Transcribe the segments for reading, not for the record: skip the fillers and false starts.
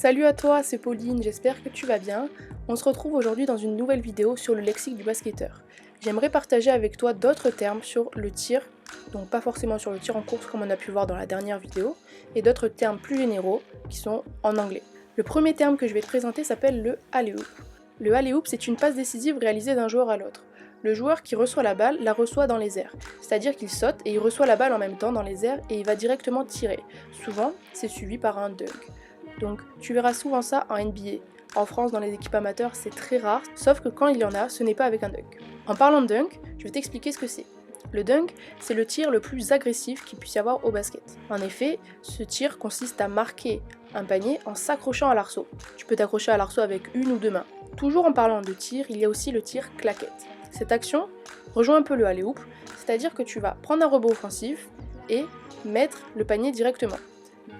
Salut à toi, c'est Pauline, j'espère que tu vas bien. On se retrouve aujourd'hui dans une nouvelle vidéo sur le lexique du basketteur. J'aimerais partager avec toi d'autres termes sur le tir, donc pas forcément sur le tir en course comme on a pu voir dans la dernière vidéo, et d'autres termes plus généraux qui sont en anglais. Le premier terme que je vais te présenter s'appelle le alley-oop. Le alley-oop, c'est une passe décisive réalisée d'un joueur à l'autre. Le joueur qui reçoit la balle la reçoit dans les airs, c'est-à-dire qu'il saute et il reçoit la balle en même temps dans les airs et il va directement tirer. Souvent, c'est suivi par un dunk. Donc tu verras souvent ça en NBA. En France, dans les équipes amateurs, c'est très rare, sauf que quand il y en a, ce n'est pas avec un dunk. En parlant de dunk, je vais t'expliquer ce que c'est. Le dunk, c'est le tir le plus agressif qu'il puisse y avoir au basket. En effet, ce tir consiste à marquer un panier en s'accrochant à l'arceau. Tu peux t'accrocher à l'arceau avec une ou deux mains. Toujours en parlant de tir, il y a aussi le tir claquette. Cette action rejoint un peu le alley-oop, c'est-à-dire que tu vas prendre un rebond offensif et mettre le panier directement.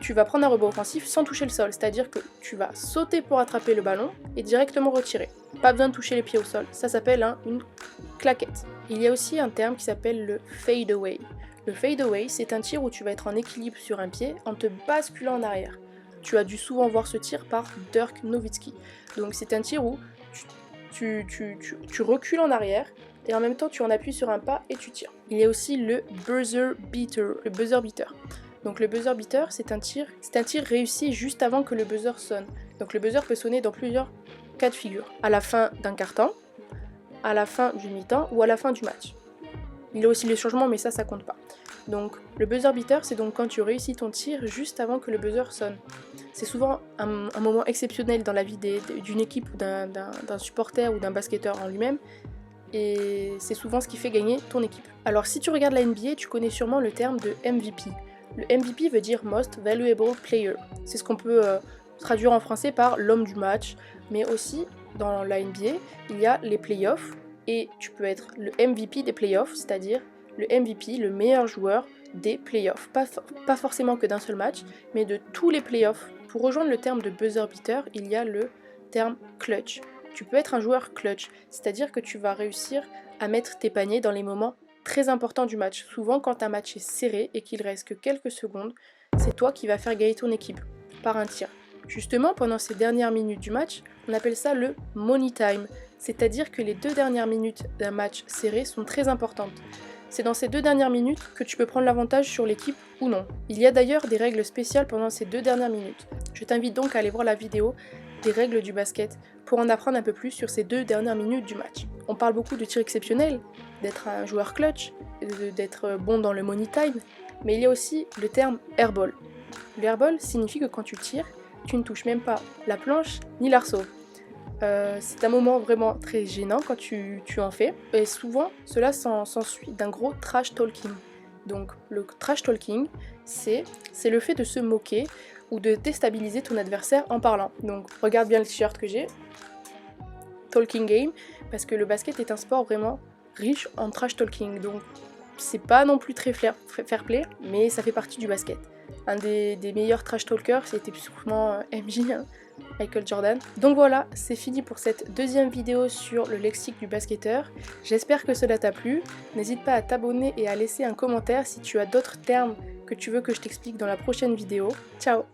Tu vas prendre un rebond offensif sans toucher le sol, c'est-à-dire que tu vas sauter pour attraper le ballon et directement retirer. Pas besoin de toucher les pieds au sol, ça s'appelle une claquette. Il y a aussi un terme qui s'appelle le fade away. Le fade away, c'est un tir où tu vas être en équilibre sur un pied en te basculant en arrière. Tu as dû souvent voir ce tir par Dirk Nowitzki. Donc c'est un tir où tu recules en arrière et en même temps tu en appuies sur un pas et tu tires. Il y a aussi le buzzer beater. Donc le buzzer beater, c'est un tir réussi juste avant que le buzzer sonne. Donc le buzzer peut sonner dans plusieurs cas de figure. À la fin d'un quart-temps, à la fin d'une mi-temps ou à la fin du match. Il y a aussi les changements, mais ça compte pas. Donc le buzzer beater, c'est donc quand tu réussis ton tir juste avant que le buzzer sonne. C'est souvent un moment exceptionnel dans la vie d'une équipe ou d'un supporter ou d'un basketteur en lui-même. Et c'est souvent ce qui fait gagner ton équipe. Alors si tu regardes la NBA, tu connais sûrement le terme de MVP. Le MVP veut dire Most Valuable Player. C'est ce qu'on peut traduire en français par l'homme du match. Mais aussi, dans la NBA, il y a les playoffs. Et tu peux être le MVP des playoffs, c'est-à-dire le MVP, le meilleur joueur des playoffs. Pas forcément que d'un seul match, mais de tous les playoffs. Pour rejoindre le terme de buzzer beater, il y a le terme clutch. Tu peux être un joueur clutch, c'est-à-dire que tu vas réussir à mettre tes paniers dans les moments très important du match. Souvent, quand un match est serré et qu'il reste que quelques secondes, c'est toi qui vas faire gagner ton équipe par un tir. Justement, pendant ces dernières minutes du match, on appelle ça le money time, c'est-à-dire que les 2 dernières minutes d'un match serré sont très importantes. C'est dans ces 2 dernières minutes que tu peux prendre l'avantage sur l'équipe ou non. Il y a d'ailleurs des règles spéciales pendant ces 2 dernières minutes. Je t'invite donc à aller voir la vidéo des règles du basket pour en apprendre un peu plus sur ces 2 dernières minutes du match. On parle beaucoup de tir exceptionnel, d'être un joueur clutch, d'être bon dans le money time, mais il y a aussi le terme airball. Le airball signifie que quand tu tires, tu ne touches même pas la planche ni l'arceau. C'est un moment vraiment très gênant quand tu en fais, et souvent cela s'ensuit d'un gros trash talking. Donc le trash talking, c'est le fait de se moquer ou de déstabiliser ton adversaire en parlant. Donc regarde bien le t-shirt que j'ai, Talking Game, parce que le basket est un sport vraiment riche en trash talking, donc c'est pas non plus très fair play, mais ça fait partie du basket. Un des meilleurs trash talkers, c'était sûrement MJ, Michael Jordan. Donc voilà, c'est fini pour cette deuxième vidéo sur le lexique du basketteur. J'espère que cela t'a plu. N'hésite pas à t'abonner et à laisser un commentaire si tu as d'autres termes que tu veux que je t'explique dans la prochaine vidéo. Ciao!